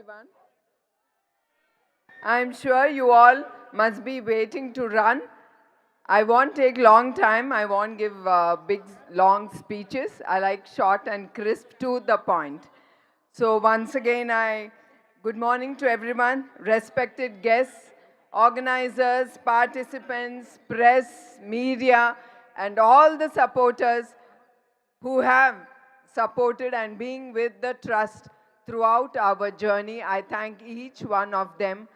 everyone. I'm sure you all must be waiting to run. I won't take long time. I won't give big, long speeches. I like short and crisp to the point. So once again, good morning to everyone, respected guests, organizers, participants, press, media, and all the supporters who have supported and being with the trust throughout our journey. I thank each one of them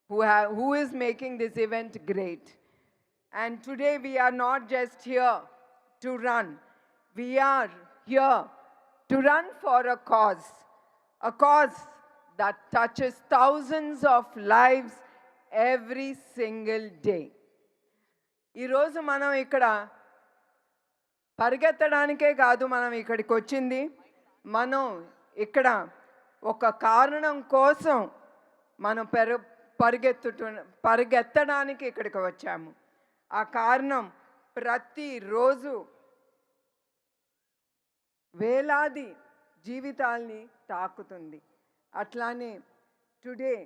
who is making this event great. And today we are not just here to run. We are here to run for a cause that touches thousands of lives every single day. ఈరోజు మనం ఇక్కడ పరిగెత్తడానికే కాదు మనం ఇక్కడికి వచ్చింది. మనం ఇక్కడ ఒక కారణం కోసం మనం పరిగెత్తడానికి ఇక్కడికి వచ్చాము. ఆ కారణం ప్రతిరోజు వేలాది జీవితాల్ని తాకుతుంది. అట్లానే today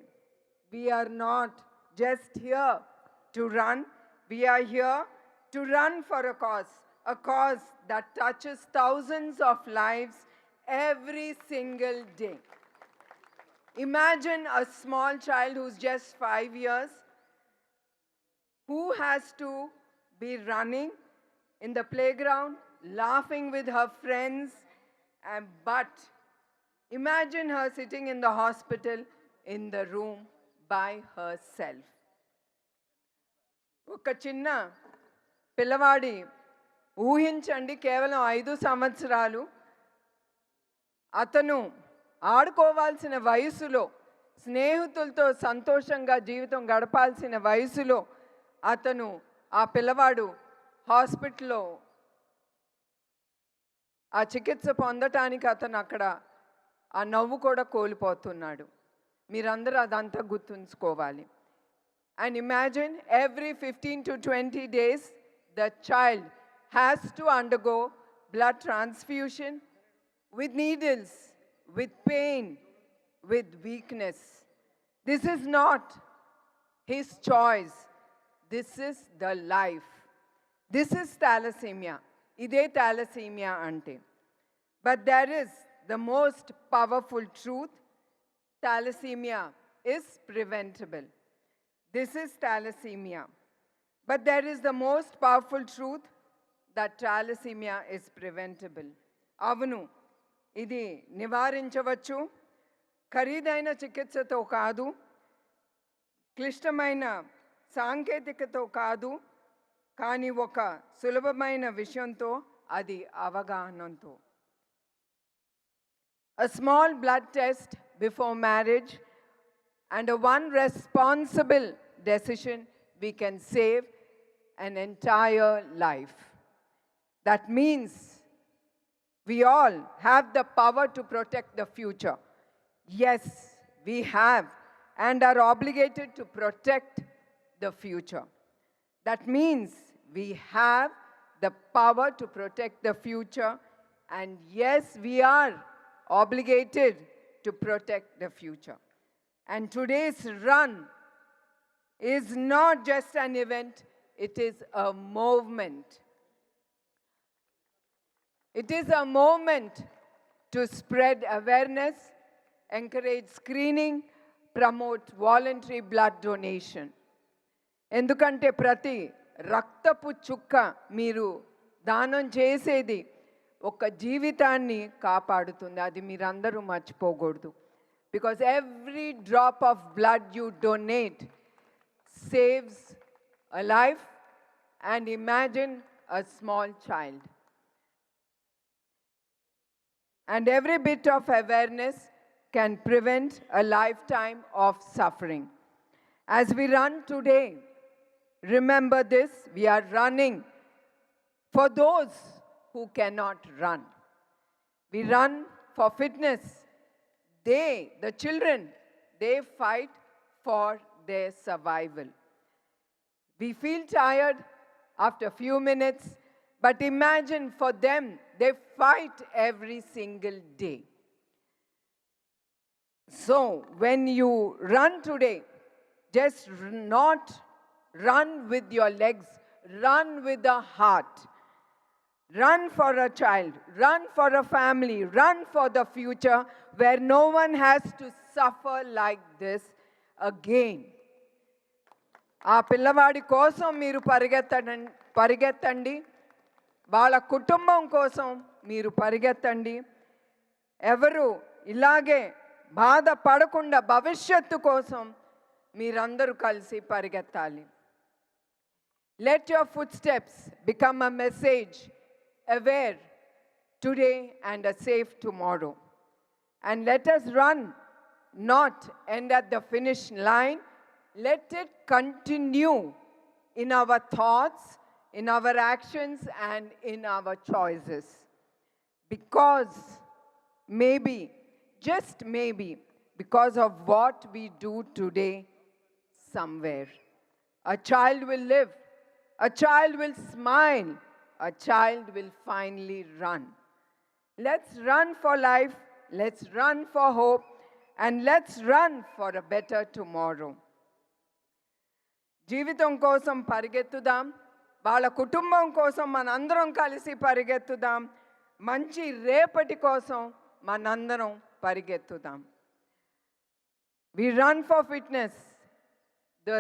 we're not just here to run, we're here to run for a cause that touches thousands of lives every single day. Imagine a small child who's just 5 years, who has to be running in the playground, laughing with her friends, but imagine her sitting in the hospital in the room by herself. ఒక చిన్న పిల్లవాడి ఊహించండి, కేవలం 5 సంవత్సరాలు, అతను ఆడుకోవాల్సిన వయసులో, స్నేహితులతో సంతోషంగా జీవితం గడపాల్సిన వయసులో అతను ఆ పిల్లవాడు హాస్పిటల్లో ఆ చికిత్స పొందటానికి అతను అక్కడ ఆ నవ్వు కూడా కోల్పోతున్నాడు. మీరందరూ అదంతా గుర్తుంచుకోవాలి. And imagine every 15 to 20 days the child has to undergo blood transfusion with needles, with pain, with weakness. This is not his choice. This is the life. This is thalassemia. Ide thalassemia ante. But there is the most powerful truth. Thalassemia is preventable. This is thalassemia. But there is the most powerful truth that thalassemia is preventable. Avunu, ఇది నివారించవచ్చు. ఖరీదైన చికిత్సతో కాదు, క్లిష్టమైన సాంకేతికతో కాదు, కానీ ఒక సులభమైన విషయంతో, అది అవగాహనతో. A small blood test before marriage and a one responsible decision, we can save an entire life. That means we all have the power to protect the future. Yes, we have and are obligated to protect the future. That means we have the power to protect the future, and yes, we are obligated to protect the future. And today's run is not just an event, it is a movement. It is a moment to spread awareness, encourage screening, promote voluntary blood donation. ఎందుకంటే ప్రతి రక్తపు చుక్క మీరు దానం చేసేది ఒక జీవితాన్ని కాపాడుతుంది. అది మీరందరూ మర్చిపోకూడదు. Because every drop of blood you donate saves a life, and imagine a small child. And every bit of awareness can prevent a lifetime of suffering. As we run today, remember this: we are running for those who cannot run. We run for fitness. The children, they fight for their survival. We feel tired after a few minutes, but imagine for them, they fight every single day. So, when you run today, just not run with your legs, run with the heart. Run for a child, run for a family, run for the future where no one has to suffer like this again. ఆ పిల్లవాడి కోసం మీరు పరిగెత్తండి, వాళ్ళ కుటుంబం కోసం మీరు పరిగెత్తండి. ఎవరు ఇలాగే బాధపడకుండా భవిష్యత్తు కోసం మీరందరూ కలిసి పరిగెత్తాలి. Let your footsteps become a message, aware today and a safe tomorrow. And let us run, not end at the finish line. Let it continue in our thoughts, in our actions, and in our choices. Because maybe, just maybe, because of what we do today, somewhere, a child will live, a child will smile, a child will finally run. Let's run for life, let's run for hope, and let's run for a better tomorrow. జీవితం కోసం పరిగెత్తుదాం, వాళ్ళ కుటుంబం కోసం మనందరం కలిసి పరిగెత్తుదాం, మంచి రేపటి కోసం మనందరం పరిగెత్తుదాం. We run for fitness. The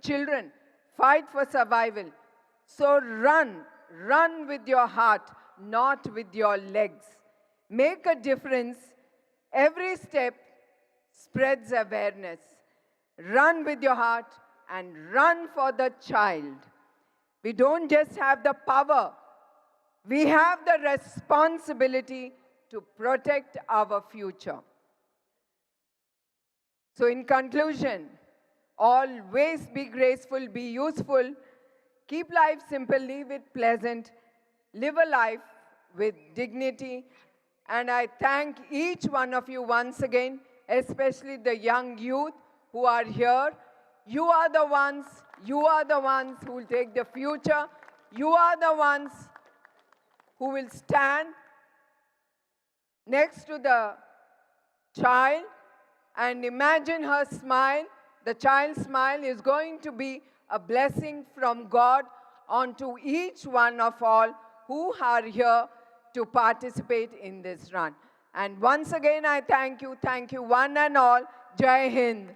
children fight for survival. So run with your heart, not with your legs. Make a difference. Every step spreads awareness. Run with your heart and run for the child. We don't just have the power, we have the responsibility to protect our future. So in conclusion, always be graceful, be useful, keep life simple, leave it pleasant, live a life with dignity. And I thank each one of you once again, especially the young youth who are here. You are the ones who will take the future. You are the ones who will stand next to the child and imagine her smile. The child's smile is going to be a blessing from God onto each one of all who are here to participate in this run. And once again, I thank you one and all. Jai Hind.